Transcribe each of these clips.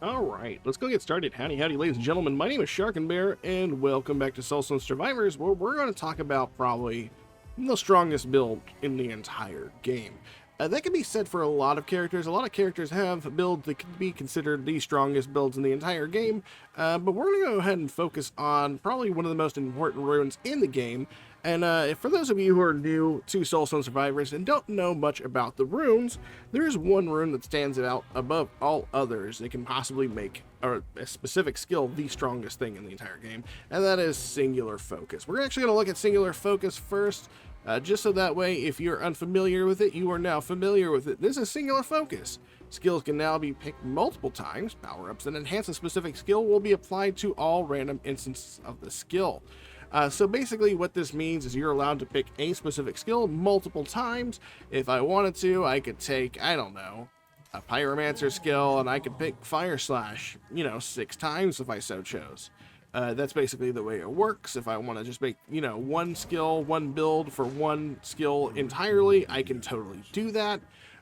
Alright, let's go get started. Howdy, howdy, ladies and gentlemen. My name is Sharkinbear, and welcome back to Soulstone Survivors, where we're going to talk about probably the strongest build in the entire game. That can be said for a lot of characters. A lot of characters have builds that could be considered the strongest builds in the entire game, but we're going to go ahead and focus on probably one of the most important runes in the game. And for those of you who are new to Soulstone Survivors and don't know much about the runes, there is one rune that stands out above all others that can possibly make a specific skill the strongest thing in the entire game, and that is Singular Focus. We're actually going to look at Singular Focus first, just so that way, if you're unfamiliar with it, you are now familiar with it. This is Singular Focus. Skills can now be picked multiple times. Power-ups that enhance a specific skill will be applied to all random instances of the skill. So basically what this means is you're allowed to pick a specific skill multiple times. If I wanted to, I could take, I don't know, a Pyromancer skill, and I could pick Fire Slash, 6 times if I so chose. That's basically the way it works. If I want to just make, one skill, one build for one skill entirely, I can totally do that.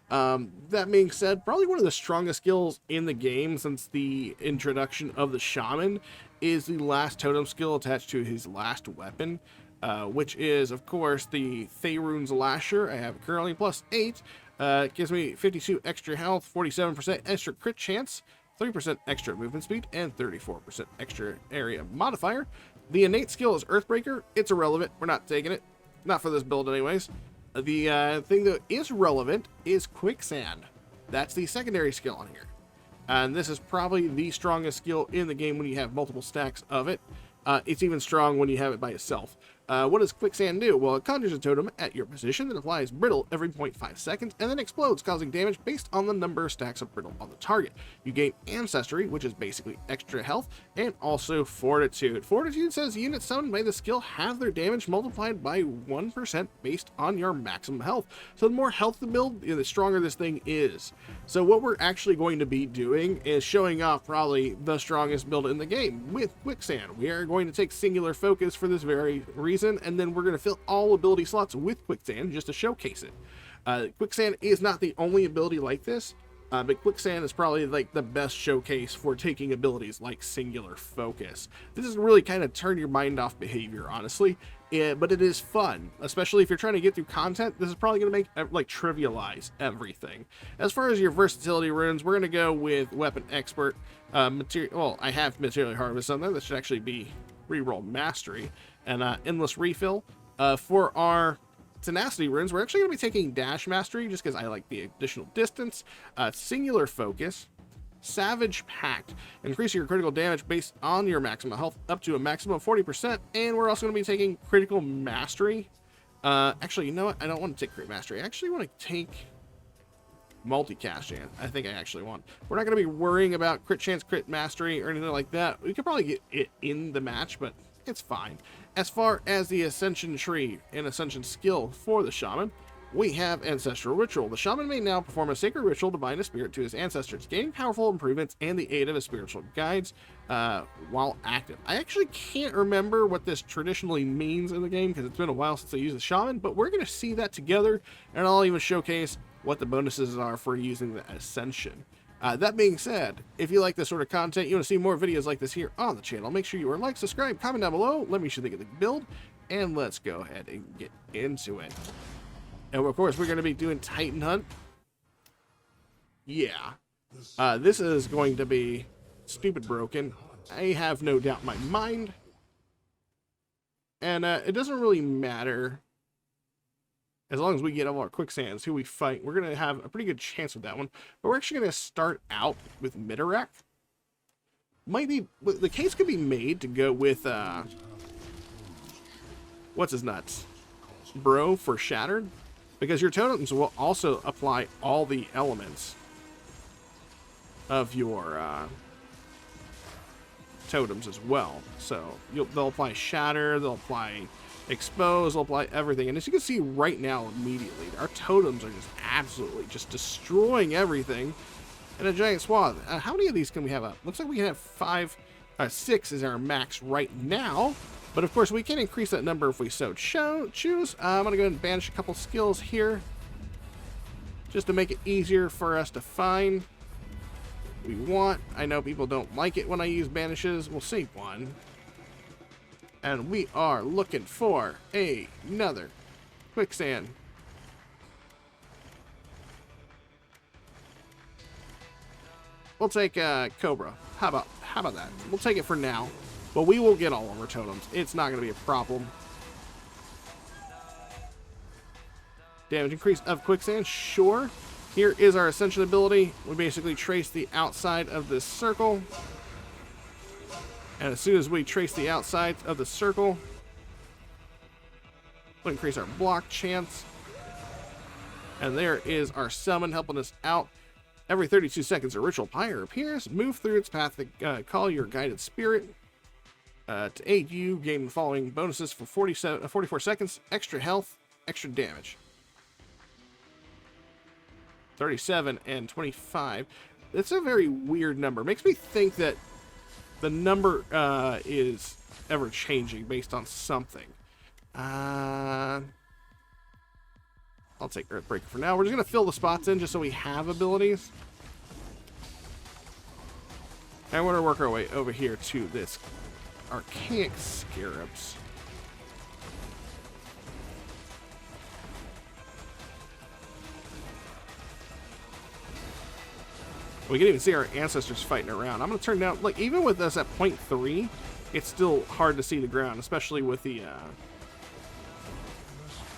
That being said, probably one of the strongest skills in the game since the introduction of the Shaman is the last totem skill attached to his last weapon, which is, of course, the Thayrune's Lasher. I have currently +8. It gives me 52 extra health, 47% extra crit chance, 30% extra movement speed, and 34% extra area modifier. The innate skill is Earthbreaker. It's irrelevant. We're not taking it. Not for this build anyways. The thing that is relevant is Quicksand. That's the secondary skill on here. And this is probably the strongest skill in the game when you have multiple stacks of it. It's even strong when you have it by itself. What does Quicksand do? Well, it conjures a totem at your position that applies brittle every 0.5 seconds and then explodes, causing damage based on the number of stacks of brittle on the target. You gain Ancestry, which is basically extra health, and also Fortitude. Fortitude says units summoned by the skill have their damage multiplied by 1% based on your maximum health. So the more health the build, the stronger this thing is. So what we're actually going to be doing is showing off probably the strongest build in the game with Quicksand. We are going to take Singular Focus for this very reason, and then we're going to fill all ability slots with Quicksand just to showcase it. Quicksand is not the only ability like this, but Quicksand is probably like the best showcase for taking abilities like Singular Focus. This is really kind of turn your mind off behavior, honestly, but it is fun, especially if you're trying to get through content. This is probably going to make like trivialize everything. As far as your versatility runes, we're going to go with Weapon Expert. Well, I have Material Harvest on there. That should actually be Reroll Mastery and Endless Refill. For our Tenacity runes, we're actually going to be taking Dash Mastery just because I like the additional distance. Singular Focus, Savage Pact, increase your critical damage based on your maximum health up to a maximum of 40%, and we're also going to be taking Critical Mastery. Actually, you know what? I don't want to take Crit Mastery. I actually want to take Multicast Chance. I think I actually want. We're not going to be worrying about Crit Chance, Crit Mastery, or anything like that. We could probably get it in the match, but it's fine. As far as the Ascension Tree and Ascension skill for the Shaman, we have Ancestral Ritual. The Shaman may now perform a sacred ritual to bind a spirit to his ancestors, gaining powerful improvements and the aid of his spiritual guides while active. I actually can't remember what this traditionally means in the game because it's been a while since I used the Shaman, but we're going to see that together, and I'll even showcase what the bonuses are for using the Ascension. That being said, if you like this sort of content, you want to see more videos like this here on the channel, make sure you are like, subscribe, comment down below, let me show you the build, and let's go ahead and get into it. And of course, we're going to be doing Titan Hunt. Yeah. This is going to be stupid broken. I have no doubt in my mind. And it doesn't really matter. As long as we get all our Quicksands, who we fight, we're going to have a pretty good chance with that one. But we're actually going to start out with Midarak. Might be, the case could be made to go with, what's his nuts? Bro for Shattered. Because your totems will also apply all the elements of your totems as well. So they'll apply Shatter, they'll apply Expose, they'll apply everything. And as you can see right now immediately, our totems are just absolutely just destroying everything in a giant swath. How many of these can we have up? Looks like we can have 6 is our max right now. But of course, we can increase that number if we so choose. I'm going to go ahead and banish a couple skills here just to make it easier for us to find. we want. I know people don't like it when I use banishes. We'll save one. And we are looking for another quicksand. We'll take Cobra. How about that? We'll take it for now. But we will get all of our totems. It's not going to be a problem. Damage increase of quicksand, sure. Here is our Ascension ability. We basically trace the outside of this circle. And as soon as we trace the outside of the circle, we'll increase our block chance. And there is our summon helping us out. Every 32 seconds, a ritual pyre appears. Move through its path to call your guided spirit. To aid you, gain the following bonuses for 44 seconds. Extra health, extra damage. 37 and 25. It's a very weird number. Makes me think that the number is ever changing based on something. I'll take Earthbreaker for now. We're just going to fill the spots in just so we have abilities. And we're going to work our way over here to this Archaic Scarabs. We can even see our ancestors fighting around. I'm going to turn down, like, even with us at 0.3, it's still hard to see the ground, especially with the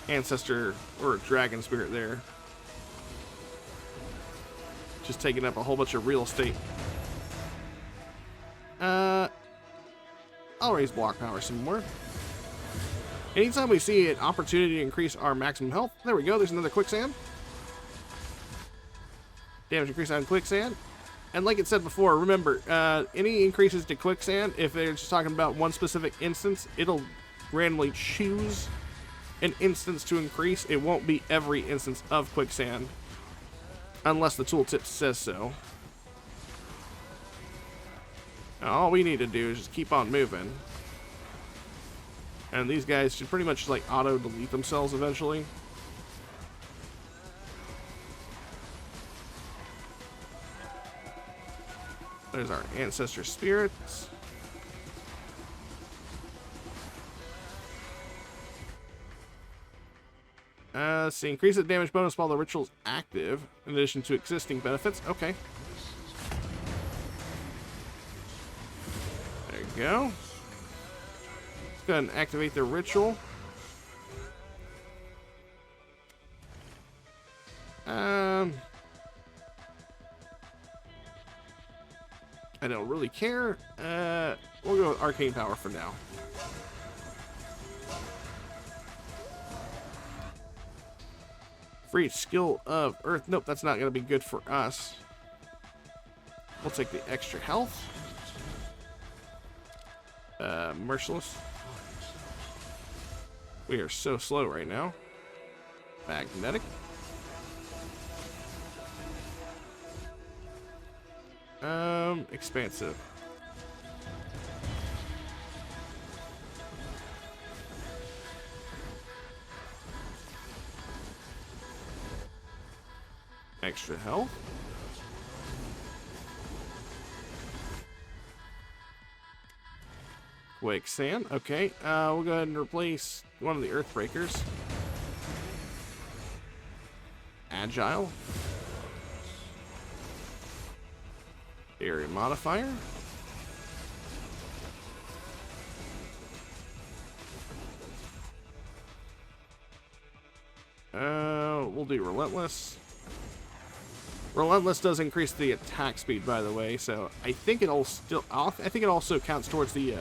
ancestor or dragon spirit there. Just taking up a whole bunch of real estate. I'll raise block power some more. Anytime we see an opportunity to increase our maximum health, there we go, there's another quicksand. Damage increase on quicksand. And like it said before, remember, any increases to quicksand, if they're just talking about one specific instance, it'll randomly choose an instance to increase. It won't be every instance of quicksand, unless the tooltip says so. All we need to do is just keep on moving. And these guys should pretty much like auto-delete themselves eventually. There's our ancestor spirits. Let's see, increase the damage bonus while the ritual's active, in addition to existing benefits. Okay. There you go. Let's go ahead and activate the ritual. I don't really care. We'll go with Arcane Power for now. Free skill of Earth. Nope, that's not going to be good for us. We'll take the extra health. Merciless. We are so slow right now. Magnetic. Expansive. Extra health. Quicksand. Okay, we'll go ahead and replace one of the Earthbreakers. Agile. Area modifier. We'll do Relentless. Relentless does increase the attack speed, by the way, so I think it'll still. I think it also counts towards the.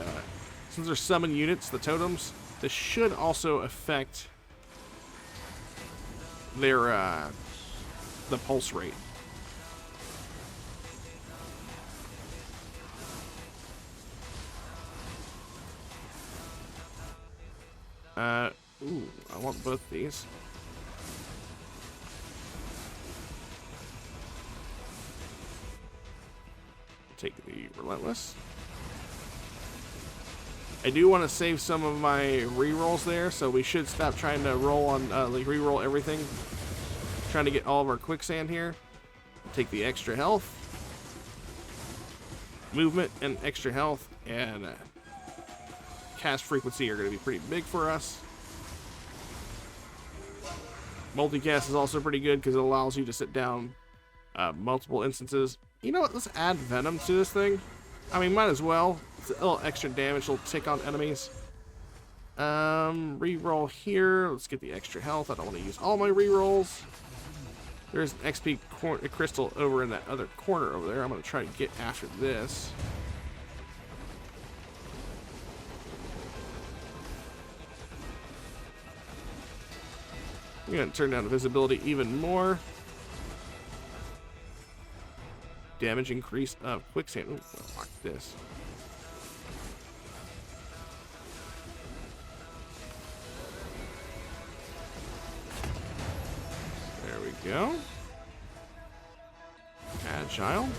Since they're summon units, the totems, this should also affect their the pulse rate. Ooh, I want both these. Take the Relentless. I do want to save some of my rerolls there, so we should stop trying to roll on, like reroll everything. Trying to get all of our quicksand here. Take the extra health. movement and extra health and cast frequency are going to be pretty big for us. Multicast is also pretty good because it allows you to sit down multiple instances. You know what? Let's add Venom to this thing. I mean, might as well. It's a little extra damage, a little tick on enemies. Reroll here. Let's get the extra health. I don't want to use all my rerolls. There's an XP crystal over in that other corner over there. I'm going to try to get after this. I'm going to turn down the visibility even more. Damage increase of quicksand. Ooh, I'll lock this. There we go. Agile.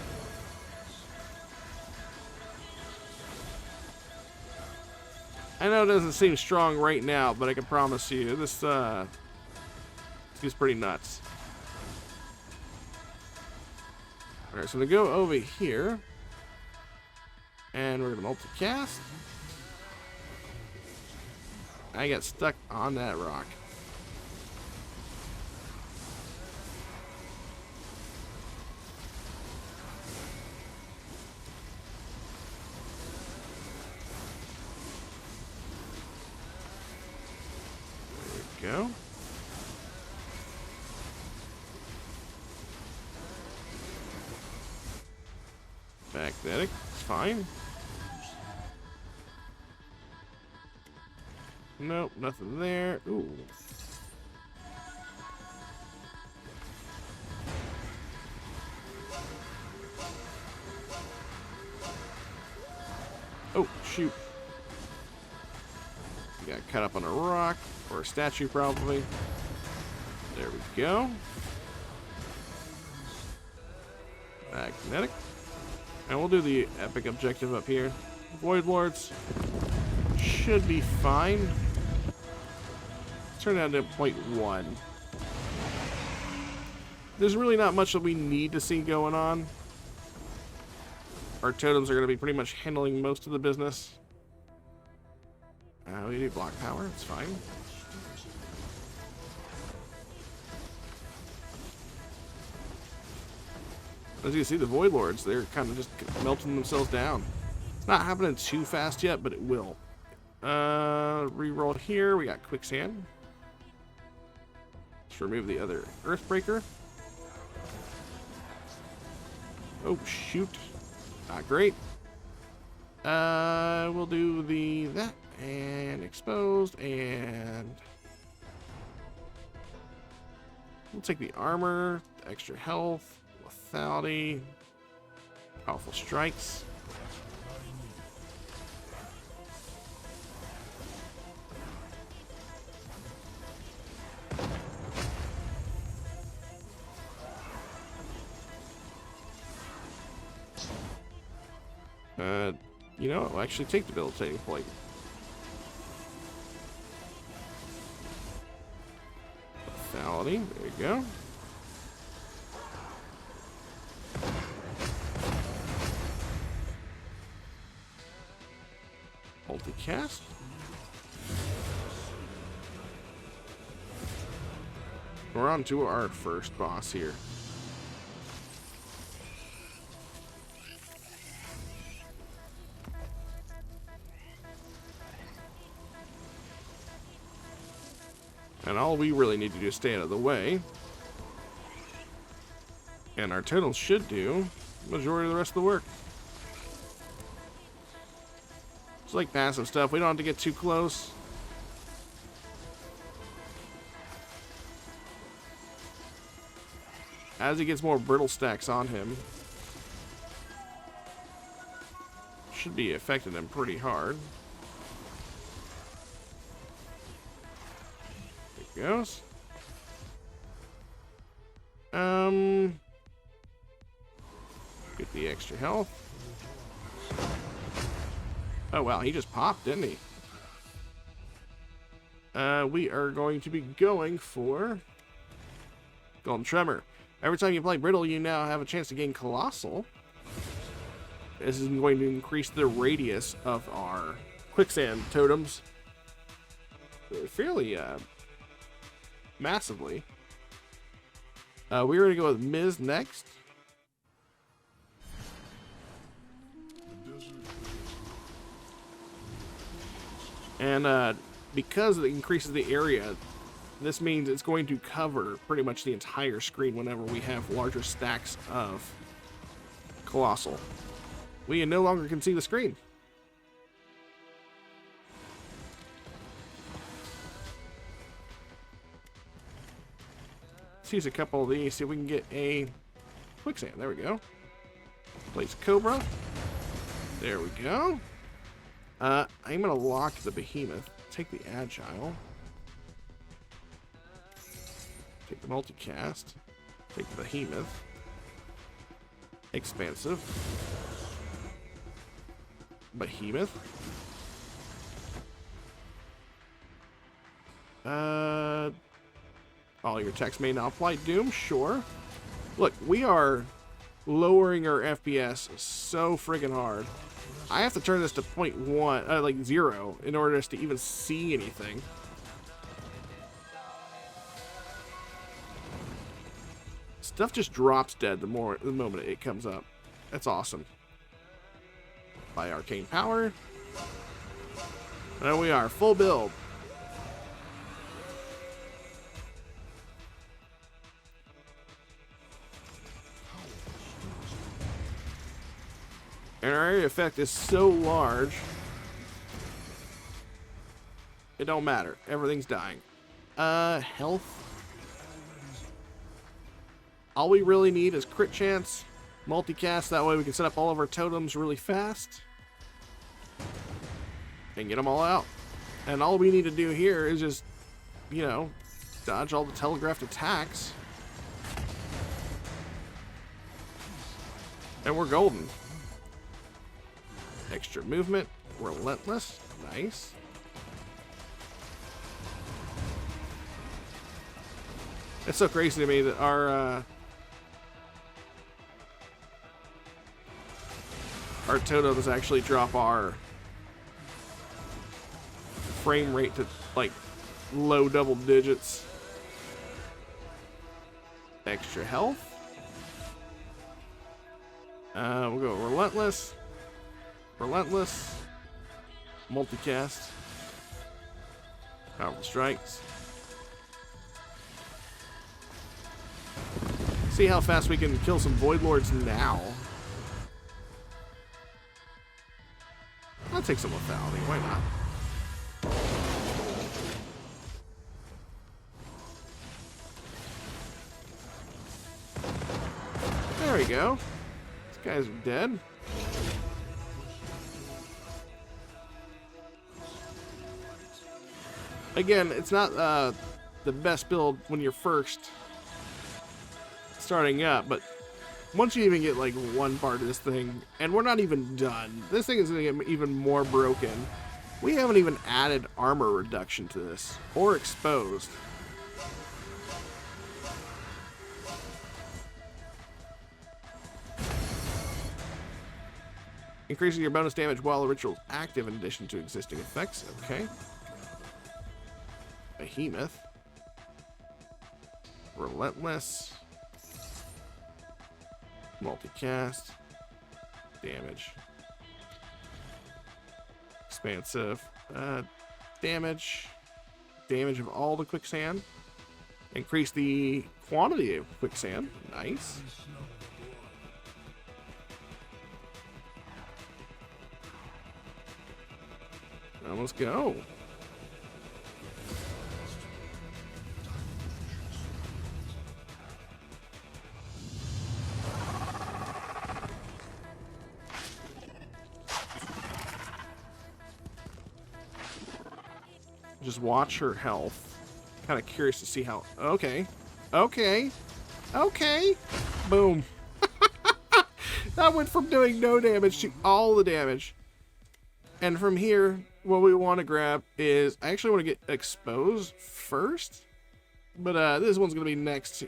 I know it doesn't seem strong right now, but I can promise you this is pretty nuts. Alright, so I'm gonna go over here. And we're gonna multicast. I got stuck on that rock. There we go. Magnetic, it's fine. Nope, nothing there. Ooh. Oh, shoot. We got cut up on a rock, or a statue probably. There we go. Magnetic. And we'll do the epic objective up here. Void Lords should be fine. Turn that to 0.1. There's really not much that we need to see going on. Our totems are going to be pretty much handling most of the business. We do block power, it's fine. As you can see, the Void Lords, they're kind of just melting themselves down. It's not happening too fast yet, but it will. Reroll here. We got Quicksand. Let's remove the other Earthbreaker. Oh, shoot. Not great. We'll do that and exposed, and we'll take the armor, the extra health. Lethality, powerful strikes. You know, I'll actually take debilitating plate. Lethality, there you go. Multicast. We're on to our first boss here. And all we really need to do is stay out of the way. And our totals should do the majority of the rest of the work. It's like passive stuff. We don't have to get too close. As he gets more brittle stacks on him, should be affecting him pretty hard. There he goes. Get the extra health. Oh wow, he just popped, didn't he? We are going to be going for Golden Tremor. Every time you play Brittle, you now have a chance to gain Colossal. This is going to increase the radius of our quicksand totems fairly massively. We're going to go with Miz next. And because it increases the area, this means it's going to cover pretty much the entire screen whenever we have larger stacks of Colossal. We no longer can see the screen. Let's use a couple of these, see if we can get a quicksand. There we go. Place Cobra. There we go. I'm going to lock the Behemoth. Take the Agile. Take the Multicast. Take the Behemoth. Expansive. Behemoth. All your attacks may not apply. Doom, sure. Look, we are lowering our FPS so friggin' hard. I have to turn this to 0.1, like 0, in order to even see anything. Stuff just drops dead the moment it comes up. That's awesome. By Arcane Power. There we are, full build. And our area effect is so large, it don't matter. Everything's dying. Health. All we really need is crit chance, multicast. That way we can set up all of our totems really fast and get them all out. And all we need to do here is just, you know, dodge all the telegraphed attacks. And we're golden. Extra movement, relentless, nice. It's so crazy to me that our totems actually drop our frame rate to like low double digits. Extra health. We'll go relentless. Relentless, multicast, powerful strikes. See how fast we can kill some Void Lords now. I'll take some lethality, why not? There we go. These guys are dead. Again, it's not the best build when you're first starting up, but once you even get like one part of this thing, and we're not even done, this thing is going to get even more broken. We haven't even added armor reduction to this, or exposed. Increasing your bonus damage while the ritual is active in addition to existing effects. Okay. Behemoth. Relentless. Multicast. Damage. Expansive. Damage. Damage of all the quicksand. Increase the quantity of quicksand. Nice. Now let's go. Just watch her health. Kind of curious to see how. Okay. Okay. Okay. Boom. That went from doing no damage to all the damage. And from here, what we want to grab is, I actually want to get exposed first, but this one's going to be next.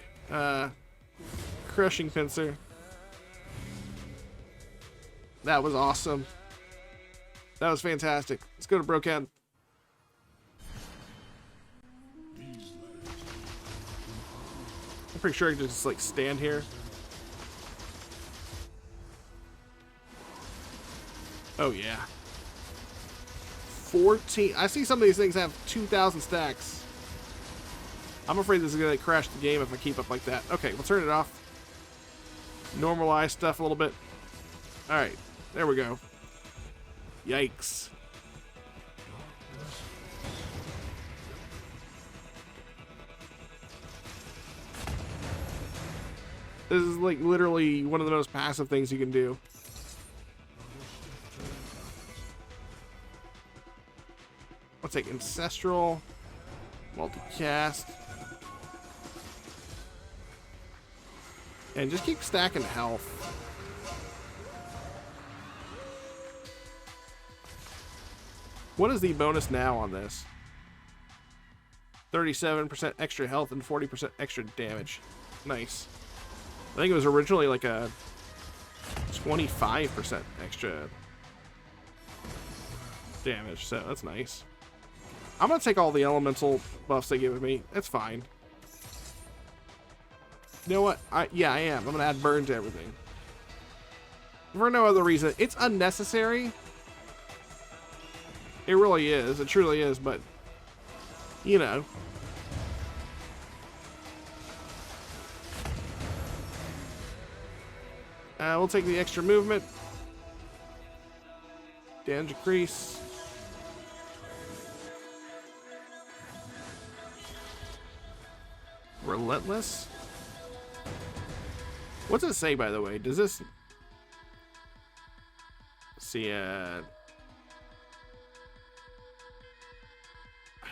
Crushing Pincer. That was awesome. That was fantastic. Let's go to Broken. I'm pretty sure I can just like stand here. Oh yeah. 14. I see some of these things have 2,000 stacks. I'm afraid this is going to crash the game if I keep up like that. Okay, we'll turn it off. Normalize stuff a little bit. Alright, there we go. Yikes. This is like literally one of the most passive things you can do. I'll take Ancestral, Multicast, and just keep stacking health. What is the bonus now on this? 37% extra health and 40% extra damage. Nice. I think it was originally like a 25% extra damage, so that's nice. I'm gonna take all the elemental buffs they give me. That's fine. You know what? Yeah, I am. I'm gonna add burn to everything. For no other reason. It's unnecessary. It really is. It truly is, but you know. We'll take the extra movement. Damage decrease. Relentless. What's it say, by the way? Does this see? I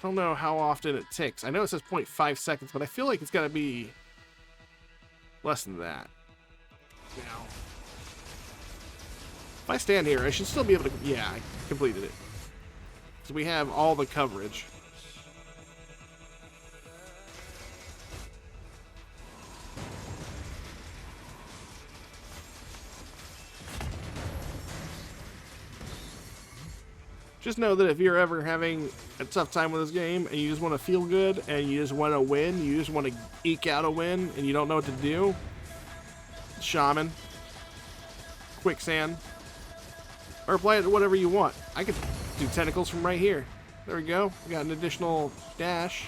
don't know how often it ticks. I know it says 0.5 seconds, but I feel like it's got to be less than that. Now, if I stand here, I should still be able to. Yeah, I completed it. So we have all the coverage. Just know that if you're ever having a tough time with this game and you just want to feel good and you just want to win, you just want to eke out a win and you don't know what to do, Shaman, Quicksand, or apply it to whatever you want. I could do tentacles from right here. There we go. We got an additional dash.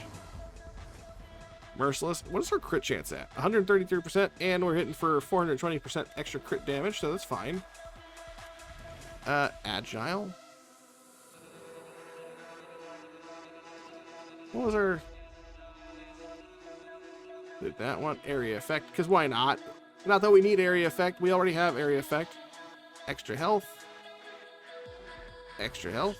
Merciless. What is our crit chance at? 133%, and we're hitting for 420% extra crit damage, so that's fine. Agile. What was our... Did that one? Area effect, because why not? Not that we need area effect. We already have area effect. Extra health. Extra health.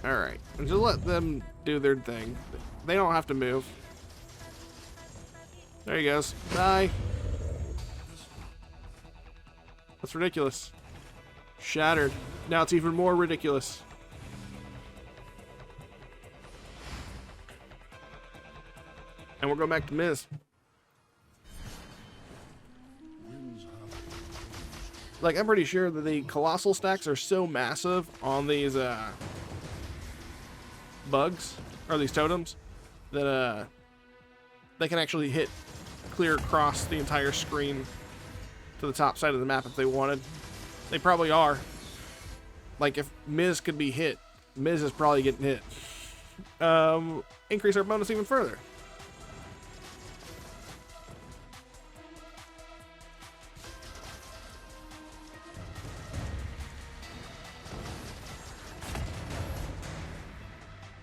Alright. And just let them do their thing. They don't have to move. There he goes. Bye. That's ridiculous. Shattered. Now it's even more ridiculous. And we're going back to Miz. Like, I'm pretty sure that the colossal stacks are so massive on these bugs, or these totems, that they can actually hit clear across the entire screen to the top side of the map if they wanted. They probably are. Like, if Miz could be hit, Miz is probably getting hit. Increase our bonus even further.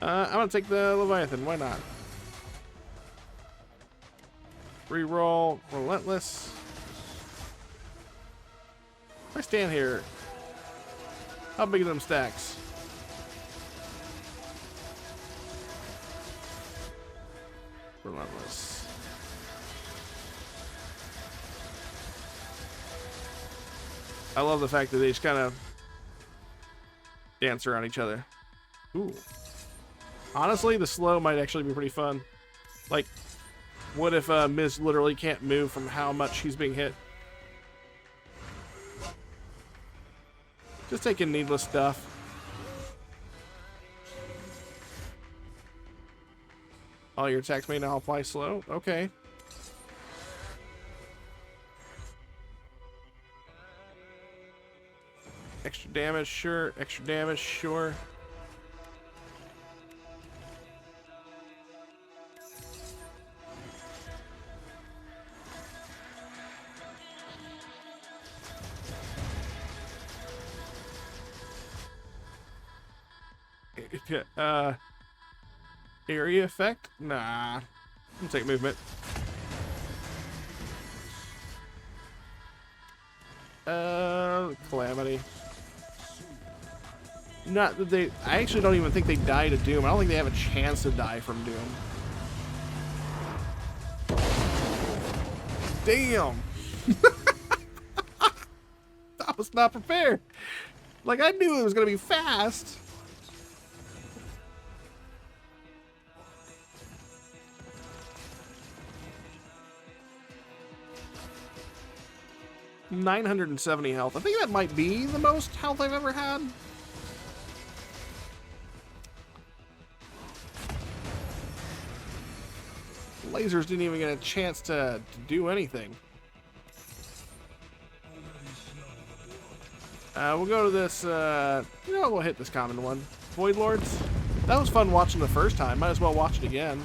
I'm gonna take the Leviathan, why not? Reroll, Relentless. If I stand here, how big are them stacks? Relentless. I love the fact that they just kind of dance around each other. Ooh. Honestly, the slow might actually be pretty fun. Like, what if Miz literally can't move from how much he's being hit? Just taking needless stuff. All your attacks may now apply slow. Okay. Extra damage, sure. Extra damage, sure. Area effect? Nah. I'll take movement. Calamity. Not that they... I actually don't even think they die to Doom. I don't think they have a chance to die from Doom. Damn! I was not prepared. Like, I knew it was going to be fast. $970 health. I think that might be the most health I've ever had. Lasers didn't even get a chance to do anything. We'll go to this, you know, we'll hit this common one. Void Lords. That was fun watching the first time. Might as well watch it again.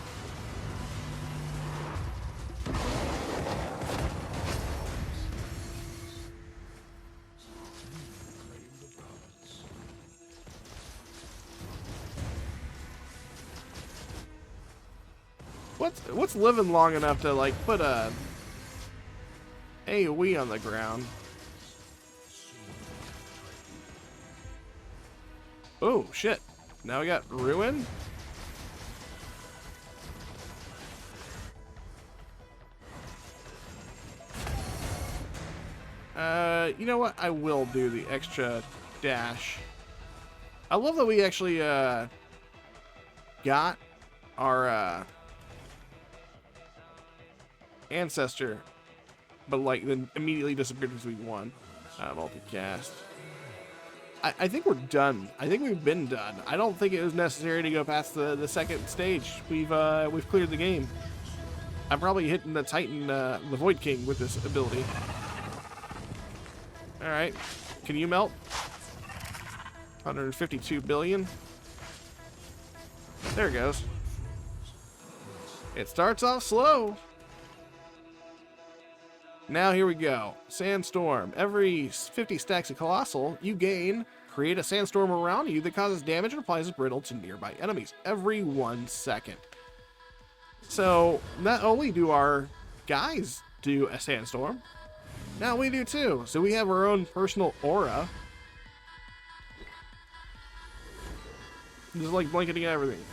What's living long enough to, like, put a AoE on the ground? Oh, shit. Now we got Ruin? You know what? I will do the extra dash. I love that we actually, got our, ancestor, but like then immediately disappeared because we won. Multicast. I think we're done. I think we've been done. I don't think it was necessary to go past the second stage. We've cleared the game. I'm probably hitting the Titan, the Void King with this ability. All right, can you melt? 152 billion. There it goes. It starts off slow. Now here we go. Sandstorm. Every 50 stacks of Colossal, you gain, create a sandstorm around you that causes damage and applies a brittle to nearby enemies every 1 second. So not only do our guys do a sandstorm, now we do too. So we have our own personal aura. Just like blanketing everything.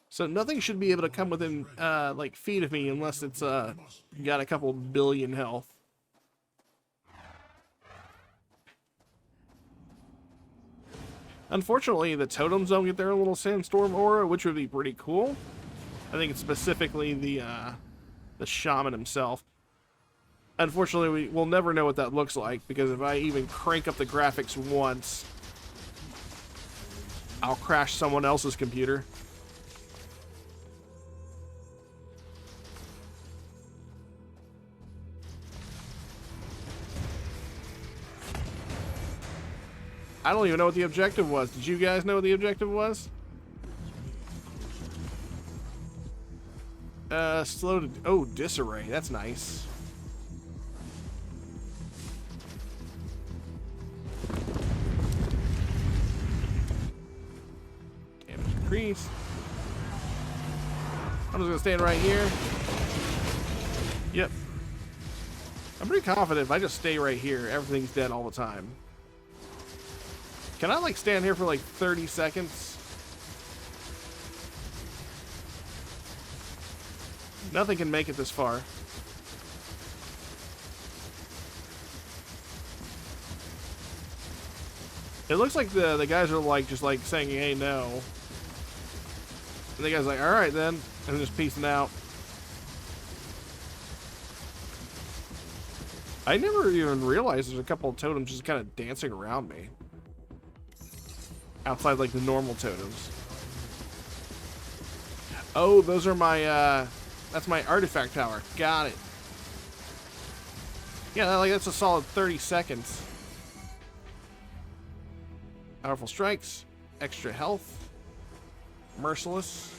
So nothing should be able to come within, like, feet of me unless it's, got a couple billion health. Unfortunately, the totems don't get their little sandstorm aura, which would be pretty cool. I think it's specifically the Shaman himself. Unfortunately, we'll never know what that looks like, because if I even crank up the graphics once, I'll crash someone else's computer. I don't even know what the objective was. Did you guys know what the objective was? Slow to... Oh, disarray. That's nice. Damage increase. I'm just gonna stand right here. Yep. I'm pretty confident if I just stay right here, everything's dead all the time. Can I, like, stand here for, like, 30 seconds? Nothing can make it this far. It looks like the guys are like just like saying, hey, no. And the guy's like, all right then, and just peacing out. I never even realized there's a couple of totems just kind of dancing around me. Outside like the normal totems. Oh, those are my, that's my artifact tower. Got it. Yeah, like that's a solid 30 seconds. Powerful strikes, extra health, merciless.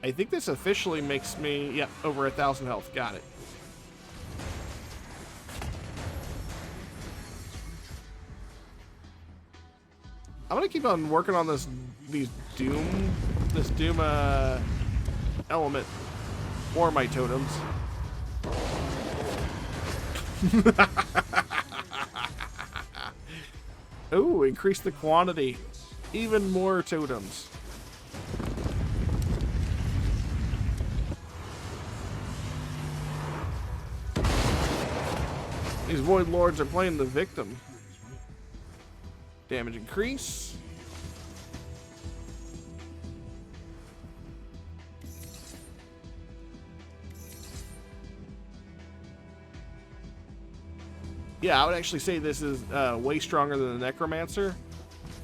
I think this officially makes me, yeah, over 1,000 health. Got it. I'm gonna keep on working on this Doom element for my totems. Ooh, increase the quantity. Even more totems. These Void Lords are playing the victim. Damage increase. Yeah, I would actually say this is way stronger than the Necromancer.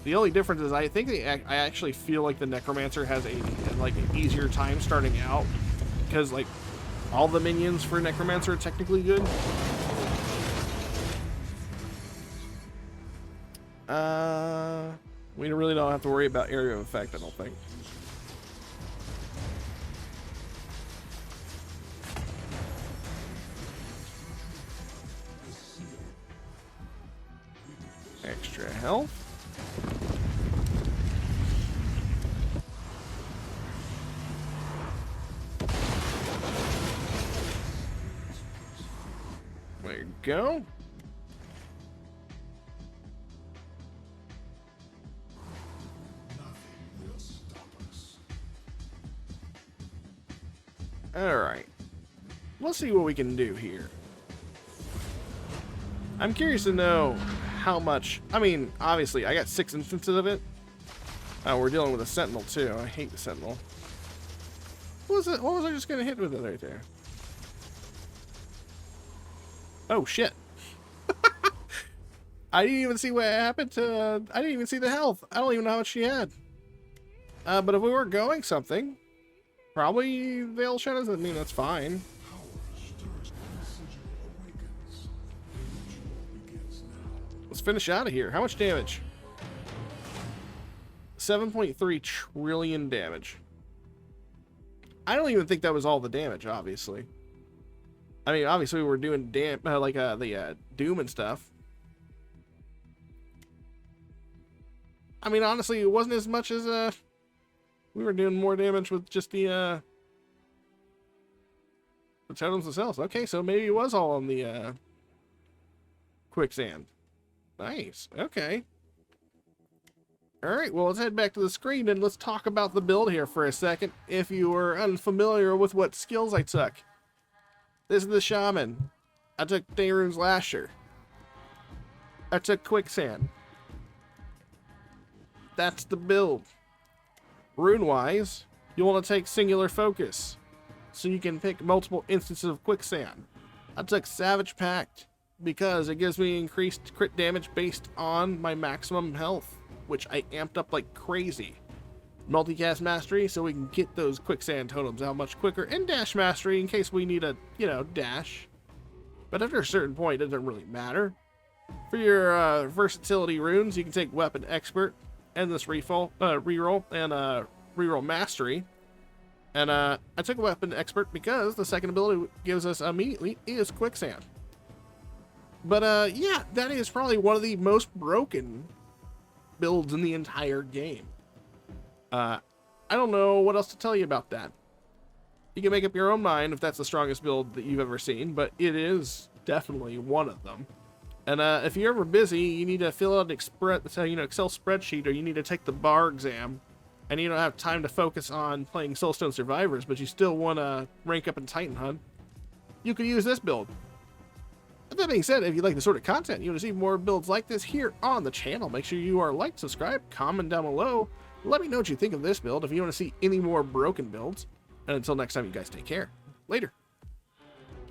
The only difference is I think I actually feel like the Necromancer has like an easier time starting out because like all the minions for Necromancer are technically good. We really don't have to worry about area of effect, I don't think. Extra health. There you go. Alright. Let's see what we can do here. I'm curious to know how much... I mean, obviously, I got 6 instances of it. We're dealing with a Sentinel, too. I hate the Sentinel. What was it? What was I just going to hit with it right there? Oh, shit. I didn't even see what happened to... I didn't even see the health. I don't even know how much she had. But if we were going something... Probably Veil Shadows. I mean, that's fine. Let's finish out of here. How much damage? 7.3 trillion damage. I don't even think that was all the damage, obviously. I mean, obviously we were doing the Doom and stuff. I mean, honestly, it wasn't as much as we were doing more damage with just the totems themselves. Okay, so maybe it was all on the quicksand. Nice. Okay. Alright, well, let's head back to the screen and let's talk about the build here for a second. If you were unfamiliar with what skills I took. This is the Shaman. I took Dayrun's Lasher. I took Quicksand. That's the build. Rune-wise, you want to take Singular Focus, so you can pick multiple instances of Quicksand. I took Savage Pact, because it gives me increased crit damage based on my maximum health, which I amped up like crazy. Multicast Mastery, so we can get those Quicksand totems out much quicker, and Dash Mastery, in case we need a, dash. But after a certain point, it doesn't really matter. For your versatility runes, you can take Weapon Expert, Endless reroll, and reroll Mastery. And I took Weapon Expert because the second ability gives us immediately is Quicksand. But yeah, that is probably one of the most broken builds in the entire game. I don't know what else to tell you about that. You can make up your own mind if that's the strongest build that you've ever seen, but it is definitely one of them. And if you're ever busy, you need to fill out an Excel spreadsheet, or you need to take the bar exam, and you don't have time to focus on playing Soulstone Survivors, but you still want to rank up in Titan Hunt, you could use this build. That being said, if you like the sort of content you want to see more builds like this here on the channel, make sure you are like, subscribe, comment down below. Let me know what you think of this build if you want to see any more broken builds. And until next time, you guys take care. Later.